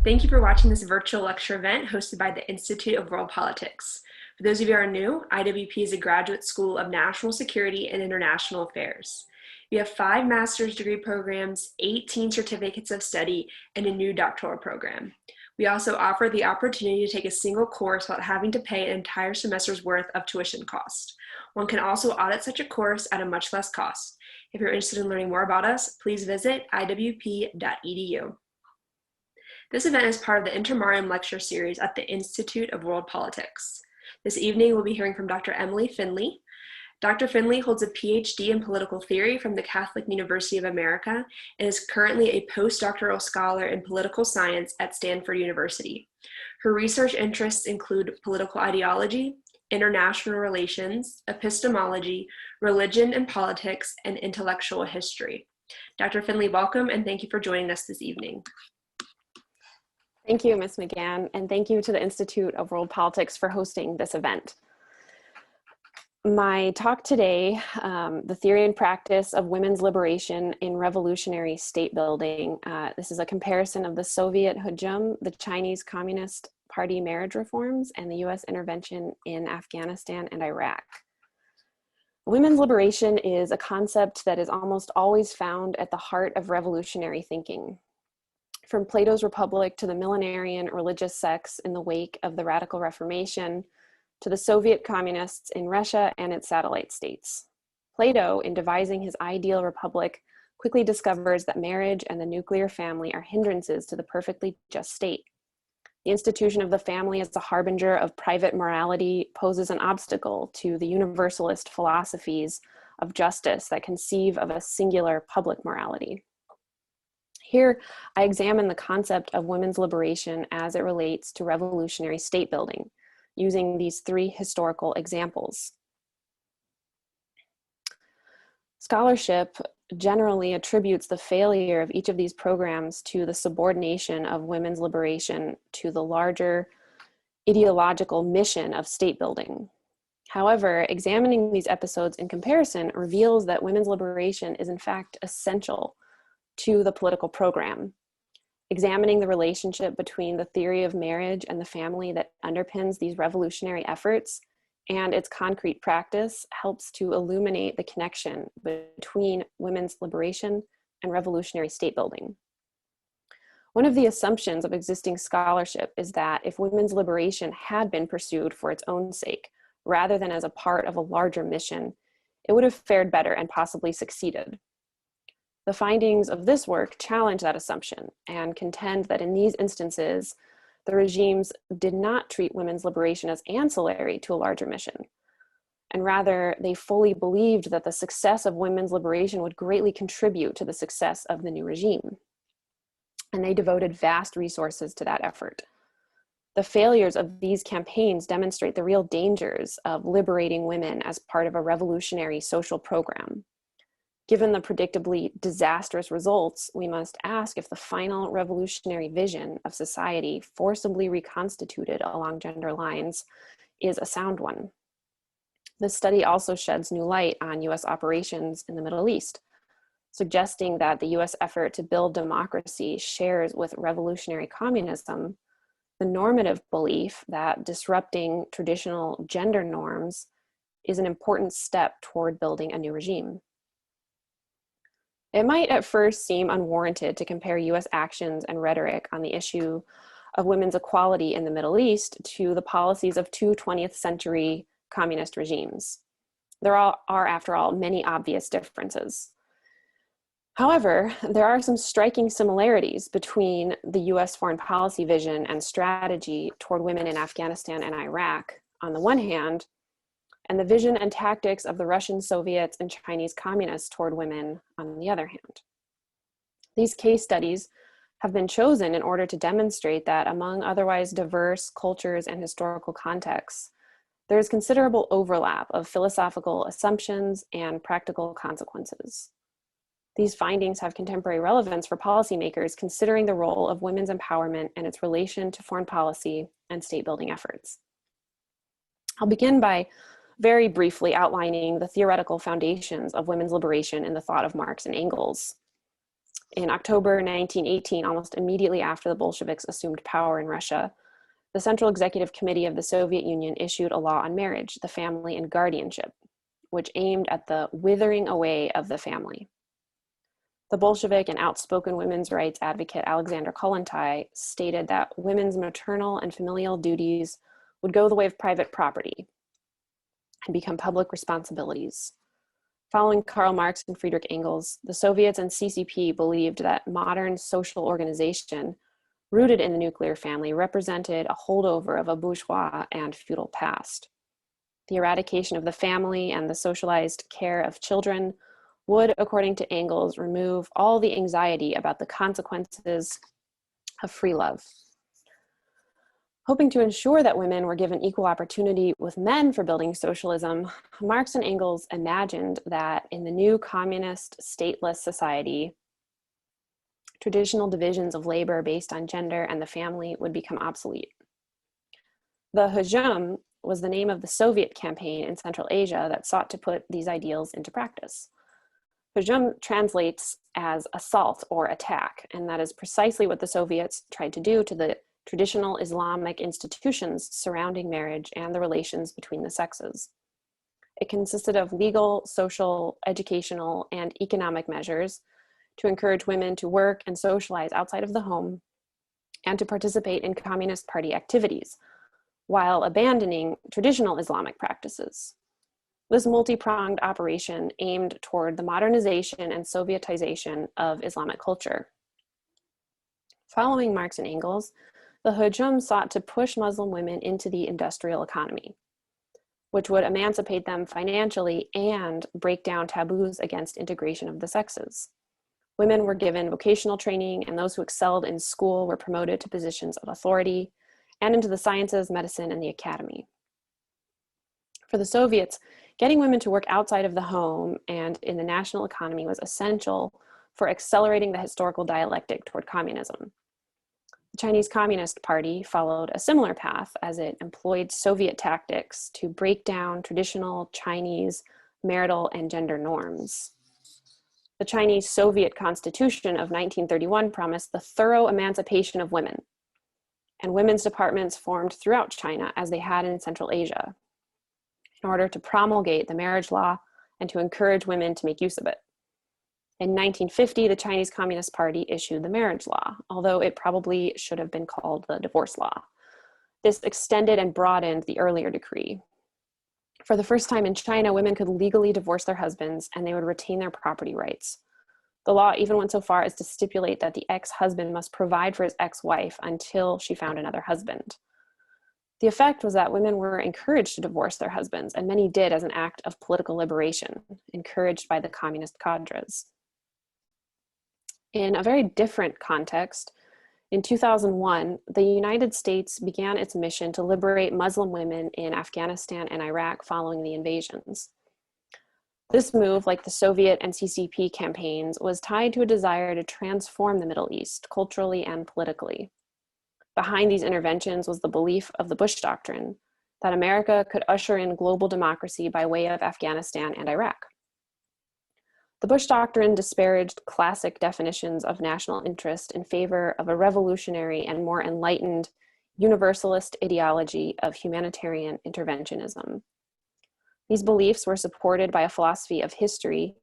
Thank you for watching this virtual lecture event hosted by the Institute of World Politics. For those of you who are new, IWP is a graduate school of national security and international affairs. We have 5 master's degree programs, 18 certificates of study, and a new doctoral program. We also offer the opportunity to take a single course without having to pay an entire semester's worth of tuition cost. One can also audit such a course at a much less cost. If you're interested in learning more about us, please visit iwp.edu. This event is part of the Intermarium Lecture Series at the Institute of World Politics. This evening, we'll be hearing from Dr. Emily Finley. Dr. Finley holds a PhD in political theory from the Catholic University of America and is currently a postdoctoral scholar in political science at Stanford University. Her research interests include political ideology, international relations, epistemology, religion and politics, and intellectual history. Dr. Finley, welcome, and thank you for joining us this evening. Thank you, Ms. McGann, and thank you to the Institute of World Politics for hosting this event. My talk today, The Theory and Practice of Women's Liberation in Revolutionary State Building. This is a comparison of the Soviet hujum, the Chinese Communist Party marriage reforms, and the US intervention in Afghanistan and Iraq. Women's liberation is a concept that is almost always found at the heart of revolutionary thinking. From Plato's Republic to the millenarian religious sects in the wake of the Radical Reformation, to the Soviet communists in Russia and its satellite states. Plato, in devising his ideal republic, quickly discovers that marriage and the nuclear family are hindrances to the perfectly just state. The institution of the family as a harbinger of private morality poses an obstacle to the universalist philosophies of justice that conceive of a singular public morality. Here, I examine the concept of women's liberation as it relates to revolutionary state building, using these 3 historical examples. Scholarship generally attributes the failure of each of these programs to the subordination of women's liberation to the larger ideological mission of state building. However, examining these episodes in comparison reveals that women's liberation is in fact essential to the political program. Examining the relationship between the theory of marriage and the family that underpins these revolutionary efforts and its concrete practice helps to illuminate the connection between women's liberation and revolutionary state building. One of the assumptions of existing scholarship is that if women's liberation had been pursued for its own sake, rather than as a part of a larger mission, it would have fared better and possibly succeeded. The findings of this work challenge that assumption and contend that in these instances, the regimes did not treat women's liberation as ancillary to a larger mission, and rather they fully believed that the success of women's liberation would greatly contribute to the success of the new regime. And they devoted vast resources to that effort. The failures of these campaigns demonstrate the real dangers of liberating women as part of a revolutionary social program. Given the predictably disastrous results, we must ask if the final revolutionary vision of society forcibly reconstituted along gender lines is a sound one. This study also sheds new light on US operations in the Middle East, suggesting that the US effort to build democracy shares with revolutionary communism the normative belief that disrupting traditional gender norms is an important step toward building a new regime. It might at first seem unwarranted to compare US actions and rhetoric on the issue of women's equality in the Middle East to the policies of 2 20th century communist regimes. There are, after all, many obvious differences. However, there are some striking similarities between the US foreign policy vision and strategy toward women in Afghanistan and Iraq on the one hand, and the vision and tactics of the Russian Soviets and Chinese communists toward women on the other hand. These case studies have been chosen in order to demonstrate that among otherwise diverse cultures and historical contexts, there is considerable overlap of philosophical assumptions and practical consequences. These findings have contemporary relevance for policymakers considering the role of women's empowerment and its relation to foreign policy and state building efforts. I'll begin by very briefly outlining the theoretical foundations of women's liberation in the thought of Marx and Engels. In October 1918, almost immediately after the Bolsheviks assumed power in Russia, the Central Executive Committee of the Soviet Union issued a law on marriage, the family, and guardianship, which aimed at the withering away of the family. The Bolshevik and outspoken women's rights advocate Alexander Kollontai stated that women's maternal and familial duties would go the way of private property and become public responsibilities. Following Karl Marx and Friedrich Engels, the Soviets and CCP believed that modern social organization rooted in the nuclear family represented a holdover of a bourgeois and feudal past. The eradication of the family and the socialized care of children would, according to Engels, remove all the anxiety about the consequences of free love. Hoping to ensure that women were given equal opportunity with men for building socialism, Marx and Engels imagined that in the new communist stateless society, traditional divisions of labor based on gender and the family would become obsolete. The hujum was the name of the Soviet campaign in Central Asia that sought to put these ideals into practice. Hujum translates as assault or attack, and that is precisely what the Soviets tried to do to the traditional Islamic institutions surrounding marriage and the relations between the sexes. It consisted of legal, social, educational, and economic measures to encourage women to work and socialize outside of the home and to participate in Communist Party activities, while abandoning traditional Islamic practices. This multi-pronged operation aimed toward the modernization and Sovietization of Islamic culture. Following Marx and Engels, the hujum sought to push Muslim women into the industrial economy, which would emancipate them financially and break down taboos against integration of the sexes. Women were given vocational training, and those who excelled in school were promoted to positions of authority and into the sciences, medicine, and the academy. For the Soviets, getting women to work outside of the home and in the national economy was essential for accelerating the historical dialectic toward communism. The Chinese Communist Party followed a similar path as it employed Soviet tactics to break down traditional Chinese marital and gender norms. The Chinese Soviet Constitution of 1931 promised the thorough emancipation of women, and women's departments formed throughout China as they had in Central Asia, in order to promulgate the marriage law and to encourage women to make use of it. In 1950, the Chinese Communist Party issued the marriage law, although it probably should have been called the divorce law. This extended and broadened the earlier decree. For the first time in China, women could legally divorce their husbands and they would retain their property rights. The law even went so far as to stipulate that the ex-husband must provide for his ex-wife until she found another husband. The effect was that women were encouraged to divorce their husbands, and many did as an act of political liberation, encouraged by the communist cadres. In a very different context, in 2001, the United States began its mission to liberate Muslim women in Afghanistan and Iraq following the invasions. This move, like the Soviet and CCP campaigns, was tied to a desire to transform the Middle East culturally and politically. Behind these interventions was the belief of the Bush Doctrine that America could usher in global democracy by way of Afghanistan and Iraq. The Bush Doctrine disparaged classic definitions of national interest in favor of a revolutionary and more enlightened universalist ideology of humanitarian interventionism. These beliefs were supported by a philosophy of history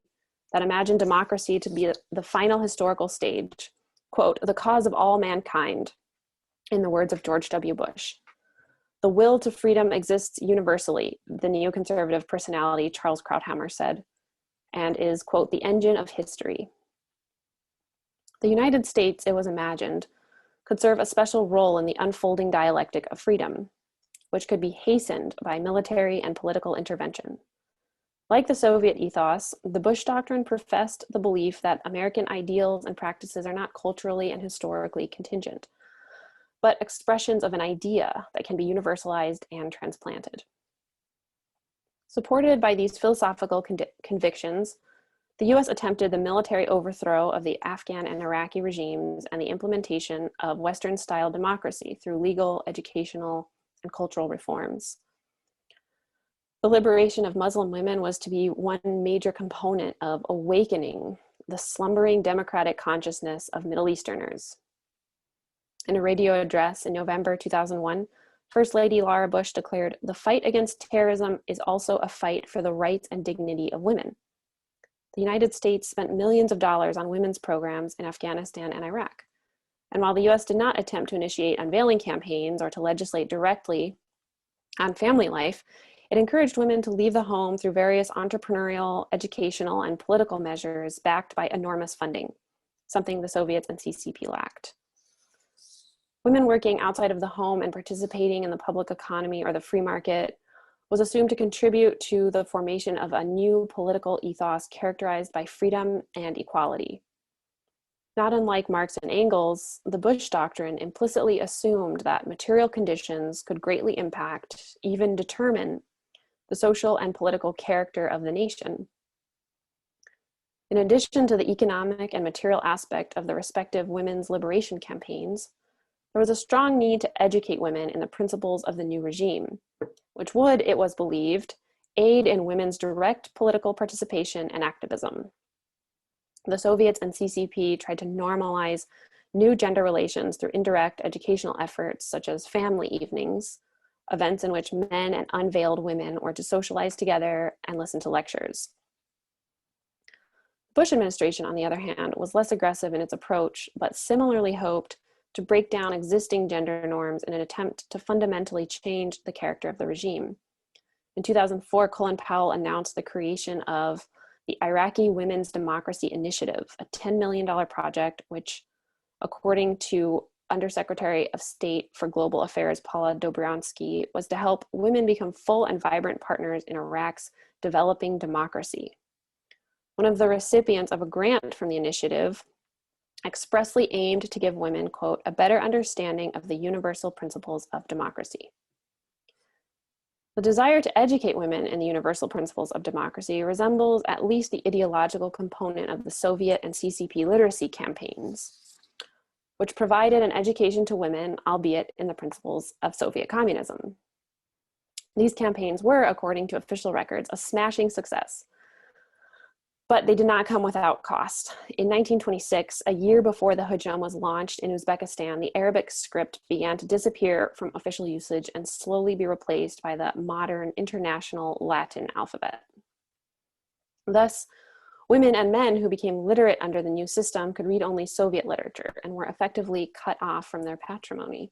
that imagined democracy to be the final historical stage, quote, the cause of all mankind, in the words of George W. Bush. The will to freedom exists universally, the neoconservative personality Charles Krauthammer said, and is, quote, the engine of history. The United States, it was imagined, could serve a special role in the unfolding dialectic of freedom, which could be hastened by military and political intervention. Like the Soviet ethos, the Bush Doctrine professed the belief that American ideals and practices are not culturally and historically contingent, but expressions of an idea that can be universalized and transplanted. Supported by these philosophical convictions, the US attempted the military overthrow of the Afghan and Iraqi regimes and the implementation of Western-style democracy through legal, educational, and cultural reforms. The liberation of Muslim women was to be one major component of awakening the slumbering democratic consciousness of Middle Easterners. In a radio address in November 2001, First Lady Laura Bush declared, "The fight against terrorism is also a fight for the rights and dignity of women." The United States spent millions of dollars on women's programs in Afghanistan and Iraq. And while the US did not attempt to initiate unveiling campaigns or to legislate directly on family life, it encouraged women to leave the home through various entrepreneurial, educational, and political measures backed by enormous funding, something the Soviets and CCP lacked. Women working outside of the home and participating in the public economy or the free market was assumed to contribute to the formation of a new political ethos characterized by freedom and equality. Not unlike Marx and Engels, the Bush Doctrine implicitly assumed that material conditions could greatly impact, even determine, the social and political character of the nation. In addition to the economic and material aspect of the respective women's liberation campaigns, there was a strong need to educate women in the principles of the new regime, which would, it was believed, aid in women's direct political participation and activism. The Soviets and CCP tried to normalize new gender relations through indirect educational efforts such as family evenings, events in which men and unveiled women were to socialize together and listen to lectures. The Bush administration, on the other hand, was less aggressive in its approach, but similarly hoped to break down existing gender norms in an attempt to fundamentally change the character of the regime. In 2004, Colin Powell announced the creation of the Iraqi Women's Democracy Initiative, a $10 million project which, according to Undersecretary of State for Global Affairs Paula Dobryansky, was to help women become full and vibrant partners in Iraq's developing democracy. One of the recipients of a grant from the initiative expressly aimed to give women, quote, "a better understanding of the universal principles of democracy." The desire to educate women in the universal principles of democracy resembles at least the ideological component of the Soviet and CCP literacy campaigns, which provided an education to women, albeit in the principles of Soviet communism. These campaigns were, according to official records, a smashing success, but they did not come without cost. In 1926, a year before the hujum was launched in Uzbekistan, the Arabic script began to disappear from official usage and slowly be replaced by the modern international Latin alphabet. Thus, women and men who became literate under the new system could read only Soviet literature and were effectively cut off from their patrimony.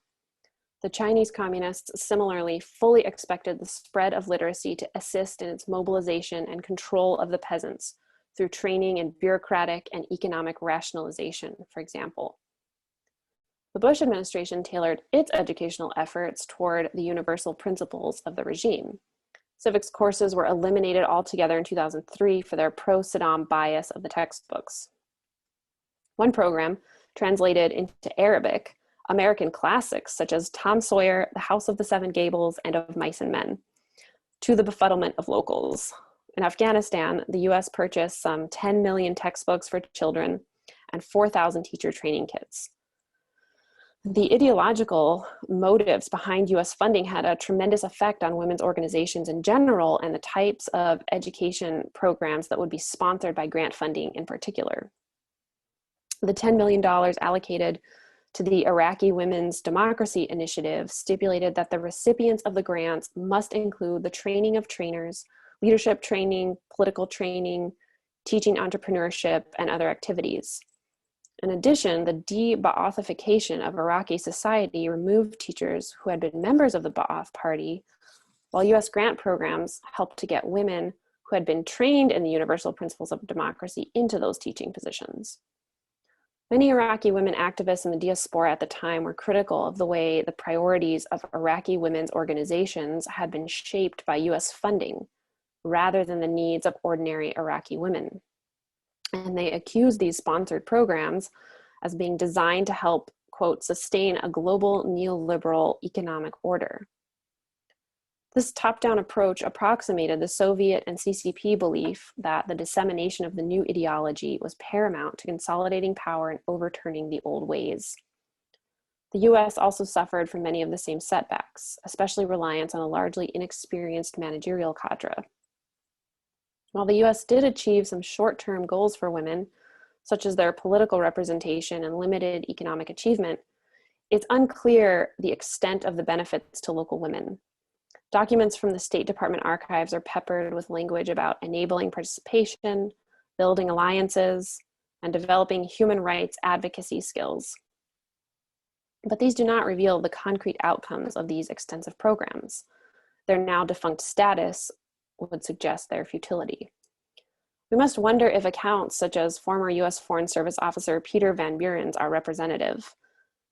The Chinese communists similarly fully expected the spread of literacy to assist in its mobilization and control of the peasants, through training in bureaucratic and economic rationalization, for example. The Bush administration tailored its educational efforts toward the universal principles of the regime. Civics courses were eliminated altogether in 2003 for their pro-Saddam bias of the textbooks. One program translated into Arabic American classics such as Tom Sawyer, The House of the Seven Gables, and Of Mice and Men, to the befuddlement of locals. In Afghanistan, the US purchased some 10 million textbooks for children and 4,000 teacher training kits. The ideological motives behind US funding had a tremendous effect on women's organizations in general and the types of education programs that would be sponsored by grant funding in particular. The $10 million allocated to the Iraqi Women's Democracy Initiative stipulated that the recipients of the grants must include the training of trainers, leadership training, political training, teaching entrepreneurship, and other activities. In addition, the de-Ba'athification of Iraqi society removed teachers who had been members of the Ba'ath Party, while US grant programs helped to get women who had been trained in the universal principles of democracy into those teaching positions. Many Iraqi women activists in the diaspora at the time were critical of the way the priorities of Iraqi women's organizations had been shaped by US funding, rather than the needs of ordinary Iraqi women. And they accused these sponsored programs as being designed to help, quote, sustain a global neoliberal economic order. This top-down approach approximated the Soviet and CCP belief that the dissemination of the new ideology was paramount to consolidating power and overturning the old ways. The US also suffered from many of the same setbacks, especially reliance on a largely inexperienced managerial cadre. While the US did achieve some short-term goals for women, such as their political representation and limited economic achievement, it's unclear the extent of the benefits to local women. Documents from the State Department archives are peppered with language about enabling participation, building alliances, and developing human rights advocacy skills. But these do not reveal the concrete outcomes of these extensive programs. Their now defunct status would suggest their futility. We must wonder if accounts such as former US Foreign Service officer Peter Van Buren's are representative.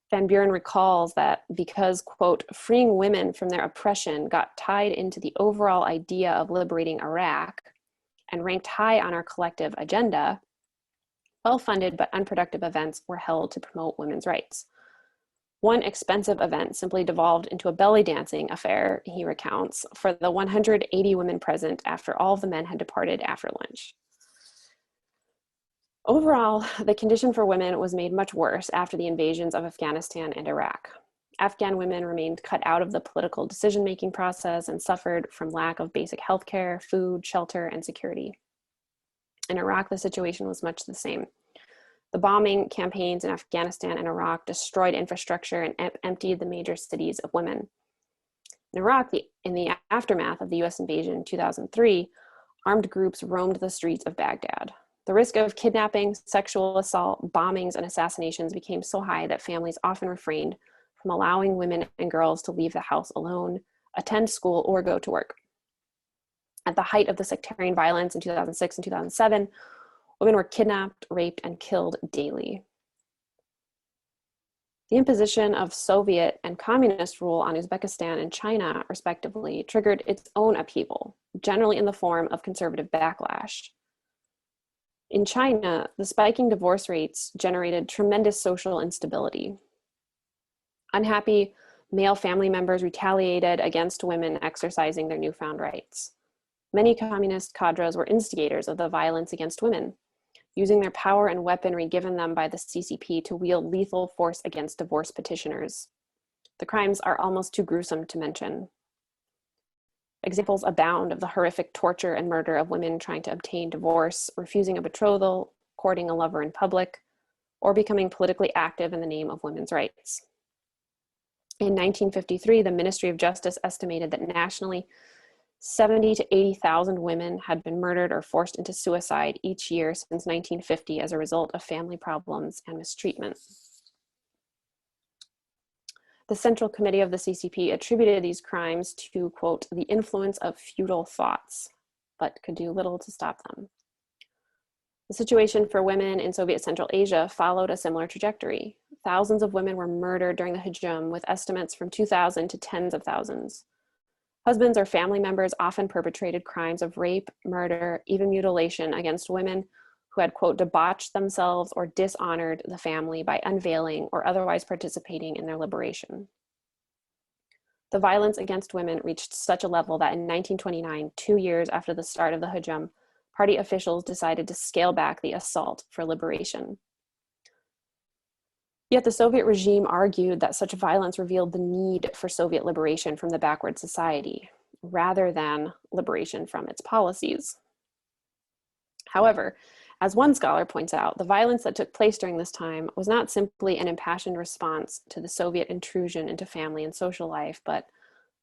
Van Buren recalls that because, quote, freeing women from their oppression got tied into the overall idea of liberating Iraq and ranked high on our collective agenda, well-funded but unproductive events were held to promote women's rights. One expensive event simply devolved into a belly dancing affair, he recounts, for the 180 women present after all of the men had departed after lunch. Overall, the condition for women was made much worse after the invasions of Afghanistan and Iraq. Afghan women remained cut out of the political decision-making process and suffered from lack of basic health care, food, shelter, and security. In Iraq, the situation was much the same. The bombing campaigns in Afghanistan and Iraq destroyed infrastructure and emptied the major cities of women. In Iraq, in the aftermath of the US invasion in 2003, armed groups roamed the streets of Baghdad. The risk of kidnapping, sexual assault, bombings, and assassinations became so high that families often refrained from allowing women and girls to leave the house alone, attend school, or go to work. At the height of the sectarian violence in 2006 and 2007, women were kidnapped, raped, and killed daily. The imposition of Soviet and communist rule on Uzbekistan and China, respectively, triggered its own upheaval, generally in the form of conservative backlash. In China, the spiking divorce rates generated tremendous social instability. Unhappy male family members retaliated against women exercising their newfound rights. Many communist cadres were instigators of the violence against women, using their power and weaponry given them by the CCP to wield lethal force against divorce petitioners. The crimes are almost too gruesome to mention. Examples abound of the horrific torture and murder of women trying to obtain divorce, refusing a betrothal, courting a lover in public, or becoming politically active in the name of women's rights. In 1953, the Ministry of Justice estimated that nationally, 70 to 80,000 women had been murdered or forced into suicide each year since 1950 as a result of family problems and mistreatment. The Central Committee of the CCP attributed these crimes to, quote, the influence of feudal thoughts, but could do little to stop them. The situation for women in Soviet Central Asia followed a similar trajectory. Thousands of women were murdered during the hujum, with estimates from 2,000 to tens of thousands. Husbands or family members often perpetrated crimes of rape, murder, even mutilation against women who had, quote, debauched themselves or dishonored the family by unveiling or otherwise participating in their liberation. The violence against women reached such a level that in 1929, 2 years after the start of the hujum, party officials decided to scale back the assault for liberation. Yet the Soviet regime argued that such violence revealed the need for Soviet liberation from the backward society, rather than liberation from its policies. However, as one scholar points out, the violence that took place during this time was not simply an impassioned response to the Soviet intrusion into family and social life, but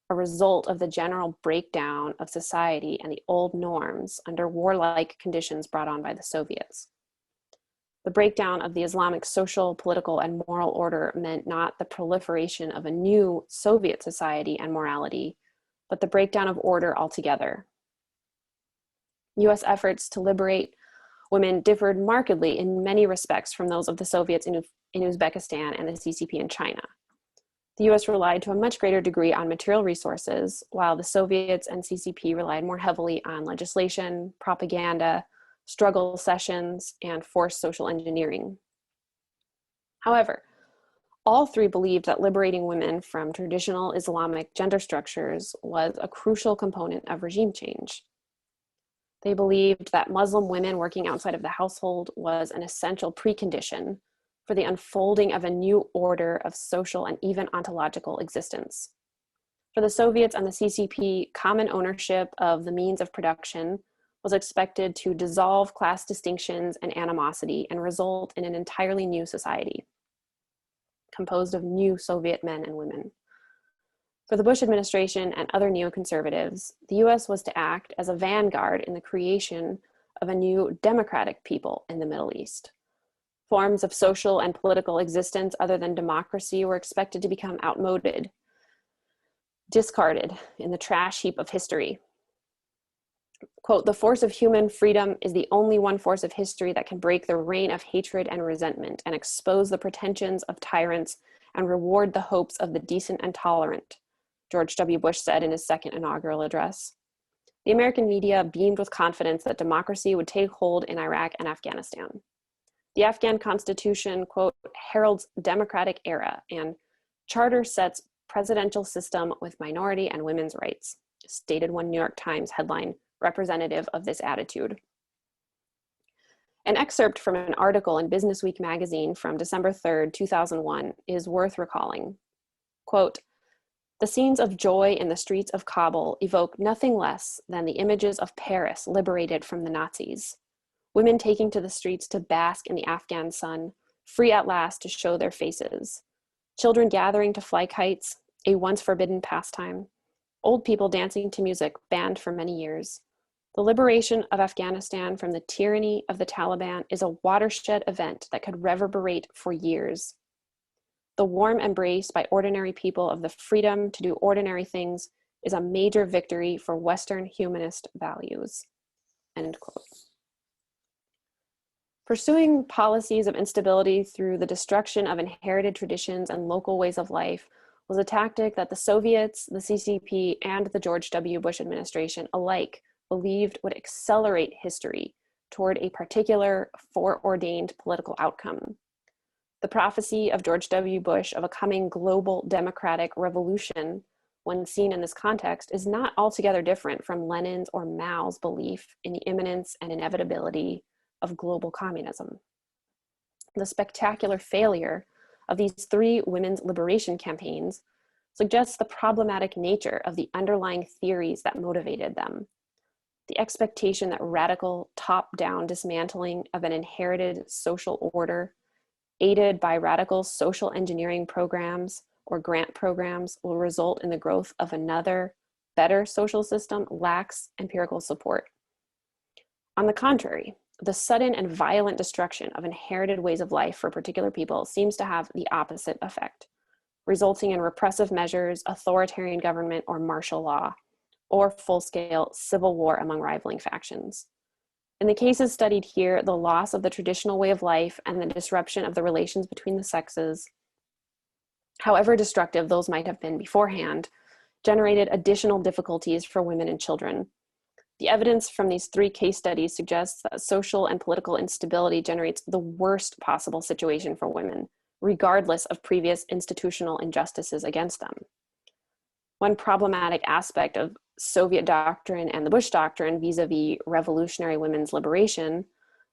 a result of the general breakdown of society and the old norms under warlike conditions brought on by the Soviets. The breakdown of the Islamic social, political, and moral order meant not the proliferation of a new Soviet society and morality, but the breakdown of order altogether. US efforts to liberate women differed markedly in many respects from those of the Soviets in Uzbekistan and the CCP in China. The US relied to a much greater degree on material resources, while the Soviets and CCP relied more heavily on legislation, propaganda, struggle sessions, and forced social engineering. However, all three believed that liberating women from traditional Islamic gender structures was a crucial component of regime change. They believed that Muslim women working outside of the household was an essential precondition for the unfolding of a new order of social and even ontological existence. For the Soviets and the CCP, common ownership of the means of production was expected to dissolve class distinctions and animosity and result in an entirely new society, composed of new Soviet men and women. For the Bush administration and other neoconservatives, the US was to act as a vanguard in the creation of a new democratic people in the Middle East. Forms of social and political existence other than democracy were expected to become outmoded, discarded in the trash heap of history. Quote, "The force of human freedom is the only one force of history that can break the reign of hatred and resentment and expose the pretensions of tyrants and reward the hopes of the decent and tolerant," George W. Bush said in his second inaugural address. The American media beamed with confidence that democracy would take hold in Iraq and Afghanistan. The Afghan constitution, quote, "heralds democratic era and charter sets presidential system with minority and women's rights," stated one New York Times headline representative of this attitude. An excerpt from an article in Businessweek magazine from December 3rd, 2001 is worth recalling. Quote, "The scenes of joy in the streets of Kabul evoke nothing less than the images of Paris liberated from the Nazis. Women taking to the streets to bask in the Afghan sun, free at last to show their faces. Children gathering to fly kites, a once forbidden pastime. Old people dancing to music banned for many years. The liberation of Afghanistan from the tyranny of the Taliban is a watershed event that could reverberate for years. The warm embrace by ordinary people of the freedom to do ordinary things is a major victory for Western humanist values." End quote. Pursuing policies of instability through the destruction of inherited traditions and local ways of life was a tactic that the Soviets, the CCP, and the George W. Bush administration alike believed would accelerate history toward a particular foreordained political outcome. The prophecy of George W. Bush of a coming global democratic revolution, when seen in this context, is not altogether different from Lenin's or Mao's belief in the imminence and inevitability of global communism. The spectacular failure of these three women's liberation campaigns suggests the problematic nature of the underlying theories that motivated them. The expectation that radical top-down dismantling of an inherited social order, aided by radical social engineering programs or grant programs, will result in the growth of another, better social system lacks empirical support. On the contrary, the sudden and violent destruction of inherited ways of life for particular people seems to have the opposite effect, resulting in repressive measures, authoritarian government, or martial law, or full-scale civil war among rivaling factions. In the cases studied here, the loss of the traditional way of life and the disruption of the relations between the sexes, however destructive those might have been beforehand, generated additional difficulties for women and children. The evidence from these three case studies suggests that social and political instability generates the worst possible situation for women, regardless of previous institutional injustices against them. One problematic aspect of Soviet doctrine and the Bush doctrine vis-a-vis revolutionary women's liberation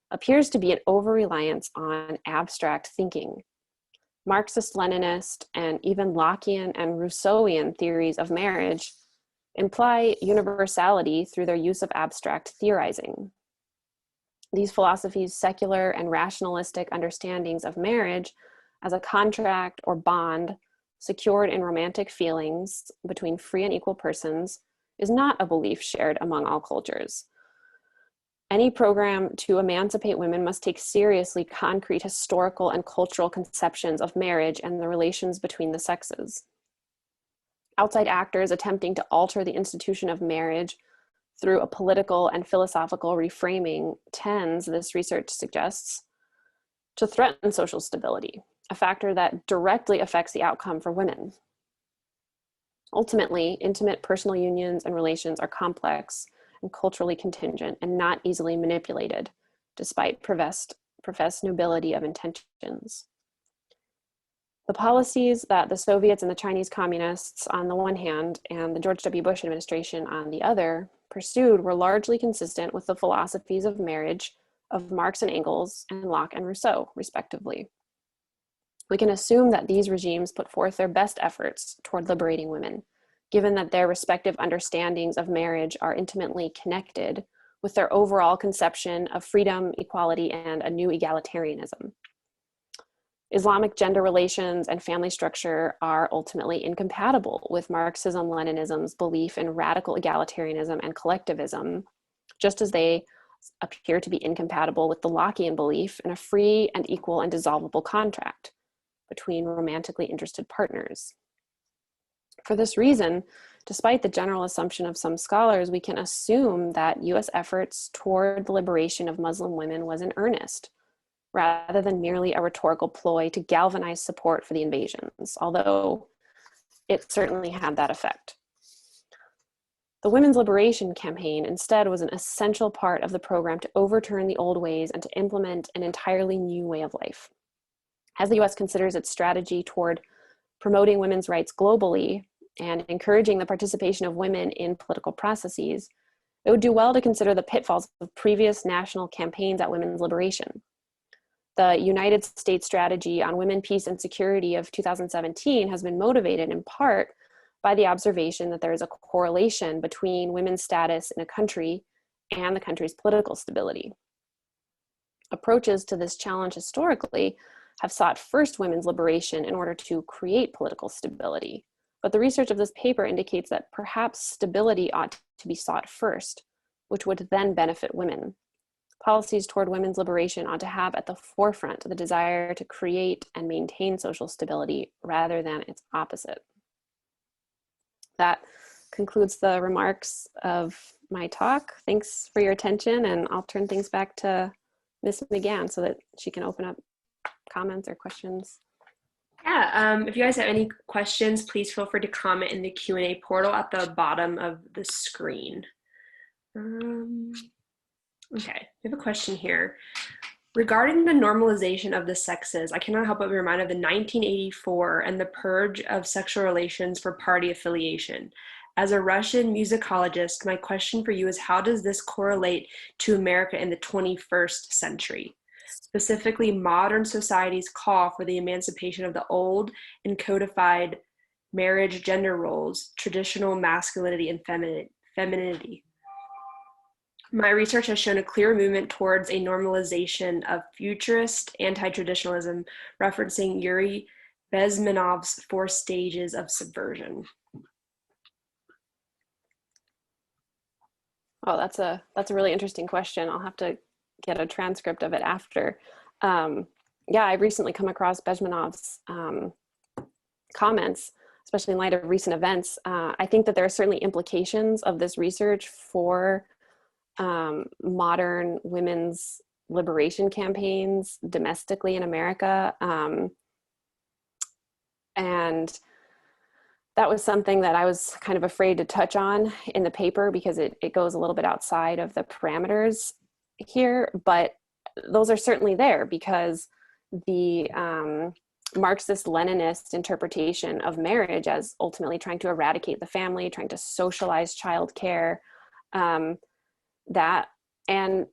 appears to be an over-reliance on abstract thinking. Marxist-Leninist and even Lockean and Rousseauian theories of marriage imply universality through their use of abstract theorizing. These philosophies' secular and rationalistic understandings of marriage as a contract or bond secured in romantic feelings between free and equal persons is not a belief shared among all cultures. Any program to emancipate women must take seriously concrete historical and cultural conceptions of marriage and the relations between the sexes. Outside actors attempting to alter the institution of marriage through a political and philosophical reframing tends, this research suggests, to threaten social stability, a factor that directly affects the outcome for women. Ultimately, intimate personal unions and relations are complex and culturally contingent and not easily manipulated, despite professed nobility of intentions. The policies that the Soviets and the Chinese communists on the one hand and the George W. Bush administration on the other pursued were largely consistent with the philosophies of marriage of Marx and Engels and Locke and Rousseau, respectively. We can assume that these regimes put forth their best efforts toward liberating women, given that their respective understandings of marriage are intimately connected with their overall conception of freedom, equality, and a new egalitarianism. Islamic gender relations and family structure are ultimately incompatible with Marxism-Leninism's belief in radical egalitarianism and collectivism, just as they appear to be incompatible with the Lockean belief in a free and equal and dissolvable contract between romantically interested partners. For this reason, despite the general assumption of some scholars, we can assume that US efforts toward the liberation of Muslim women was in earnest, rather than merely a rhetorical ploy to galvanize support for the invasions, although it certainly had that effect. The Women's Liberation Campaign instead was an essential part of the program to overturn the old ways and to implement an entirely new way of life. As the US considers its strategy toward promoting women's rights globally and encouraging the participation of women in political processes, it would do well to consider the pitfalls of previous national campaigns at women's liberation. The United States Strategy on Women, Peace, and Security of 2017 has been motivated in part by the observation that there is a correlation between women's status in a country and the country's political stability. Approaches to this challenge historically have sought first women's liberation in order to create political stability. But the research of this paper indicates that perhaps stability ought to be sought first, which would then benefit women. Policies toward women's liberation ought to have at the forefront the desire to create and maintain social stability rather than its opposite. That concludes the remarks of my talk. Thanks for your attention, and I'll turn things back to Ms. McGann so that she can open up comments or questions. Yeah, if you guys have any questions, please feel free to comment in the Q&A portal at the bottom of the screen. Okay, we have a question here. Regarding the normalization of the sexes, I cannot help but be reminded of the 1984 and the purge of sexual relations for party affiliation. As a Russian musicologist, my question for you is, how does this correlate to America in the 21st century? Specifically, modern society's call for the emancipation of the old and codified marriage gender roles, traditional masculinity and femininity. My research has shown a clear movement towards a normalization of futurist anti-traditionalism, referencing Yuri Bezmenov's 4 stages of subversion. Oh, that's a really interesting question. I'll have to get a transcript of it after. Yeah, I've recently come across Bezmenov's comments, especially in light of recent events. I think that there are certainly implications of this research for modern women's liberation campaigns domestically in America. And that was something that I was kind of afraid to touch on in the paper because it goes a little bit outside of the parameters here, but those are certainly there because the Marxist-Leninist interpretation of marriage as ultimately trying to eradicate the family, trying to socialize childcare, that and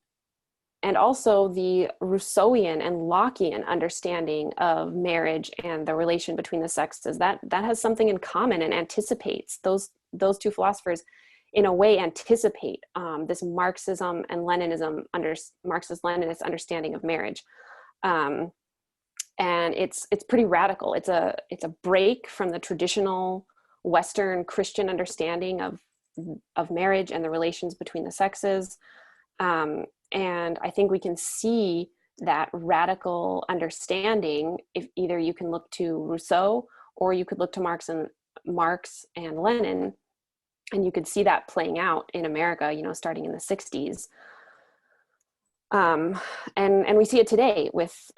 also the Rousseauian and Lockean understanding of marriage and the relation between the sexes, that has something in common and anticipates those 2 philosophers in a way anticipate this Marxism and Leninism Marxist-Leninist understanding of marriage. And it's pretty radical. It's a break from the traditional Western Christian understanding of marriage and the relations between the sexes. And I think we can see that radical understanding if either you can look to Rousseau or you could look to Marx and Lenin, and you could see that playing out in America, starting in the 60s. And we see it today with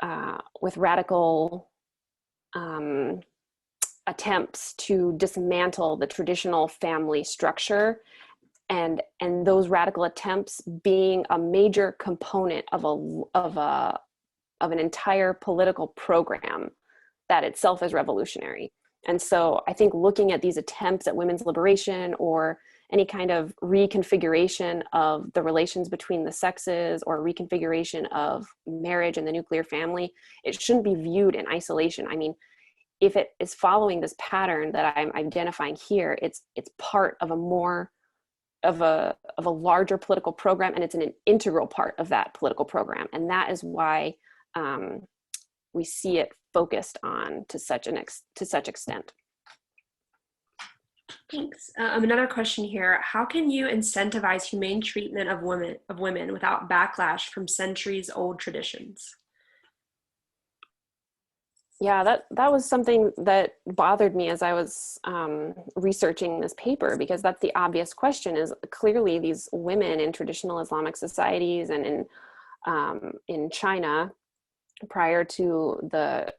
radical attempts to dismantle the traditional family structure, and those radical attempts being a major component of an entire political program that itself is revolutionary. And so I think looking at these attempts at women's liberation or any kind of reconfiguration of the relations between the sexes or reconfiguration of marriage and the nuclear family, it shouldn't be viewed in isolation. I mean, if it is following this pattern that I'm identifying here, it's part of a more of a larger political program, and it's an integral part of that political program. And that is why we see it focused on to such extent. Thanks. Another question here: how can you incentivize humane treatment of women without backlash from centuries-old traditions? Yeah, that was something that bothered me as I was researching this paper, because that's the obvious question. Is clearly these women in traditional Islamic societies and in China prior to the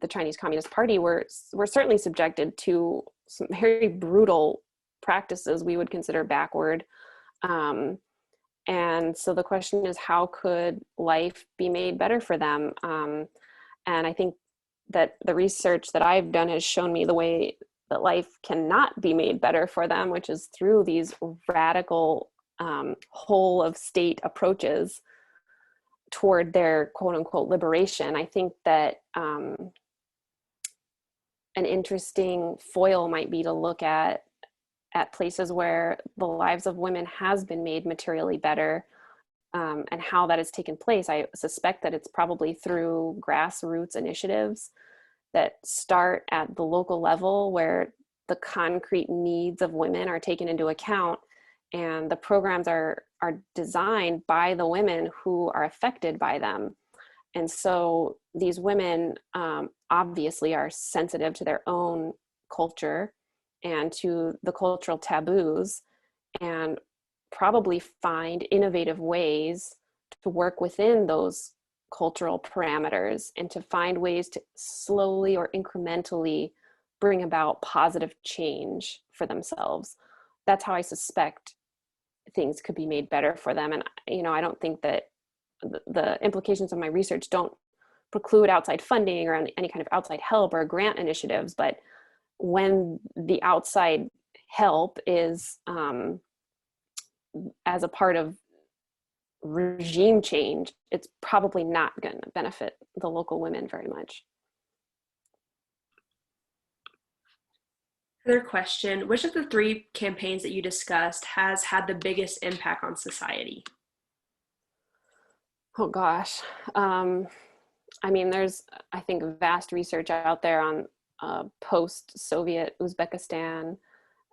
Chinese Communist Party were certainly subjected to some very brutal practices we would consider backward. And so the question is, how could life be made better for them? And I think that the research that I've done has shown me the way that life cannot be made better for them, which is through these radical whole of state approaches toward their quote unquote liberation. I think that an interesting foil might be to look at places where the lives of women has been made materially better, and how that has taken place. I suspect that it's probably through grassroots initiatives that start at the local level, where the concrete needs of women are taken into account, and the programs are designed by the women who are affected by them. And so these women obviously are sensitive to their own culture and to the cultural taboos, and probably find innovative ways to work within those cultural parameters and to find ways to slowly or incrementally bring about positive change for themselves. That's how I suspect things could be made better for them. And, I don't think that the implications of my research don't preclude outside funding or any kind of outside help or grant initiatives. But when the outside help is as a part of regime change, it's probably not going to benefit the local women very much. Another question: which of the three campaigns that you discussed has had the biggest impact on society? Oh gosh. There's, I think, vast research out there on post-Soviet Uzbekistan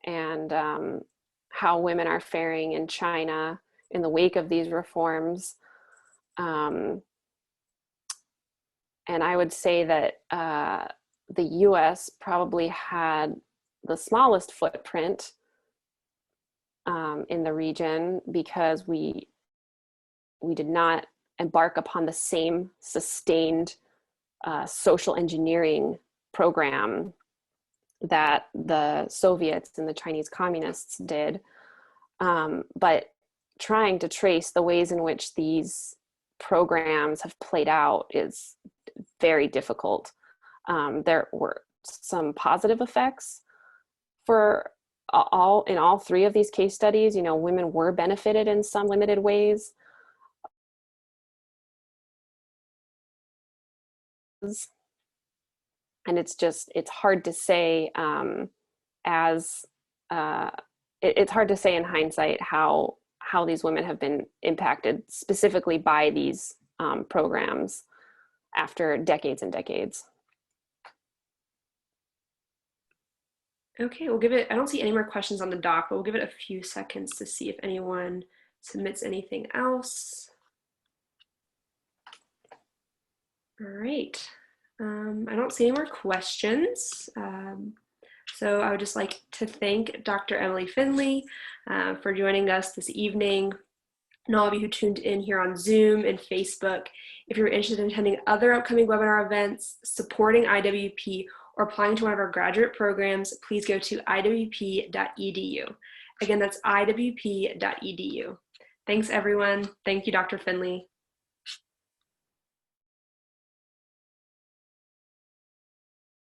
and how women are faring in China in the wake of these reforms. And I would say that the US probably had the smallest footprint in the region, because we did not embark upon the same sustained social engineering program that the Soviets and the Chinese communists did. But trying to trace the ways in which these programs have played out is very difficult. There were some positive effects for in all three of these case studies. Women were benefited in some limited ways. And it's hard to say it's hard to say in hindsight how these women have been impacted specifically by these programs after decades and decades. Okay, we'll give it, I don't see any more questions on the doc, but we'll give it a few seconds to see if anyone submits anything else. All right. I don't see any more questions. So I would just like to thank Dr. Emily Finley for joining us this evening, and all of you who tuned in here on Zoom and Facebook. If you're interested in attending other upcoming webinar events, supporting IWP, or applying to one of our graduate programs, please go to iwp.edu. Again, that's iwp.edu. Thanks, everyone. Thank you, Dr. Finley.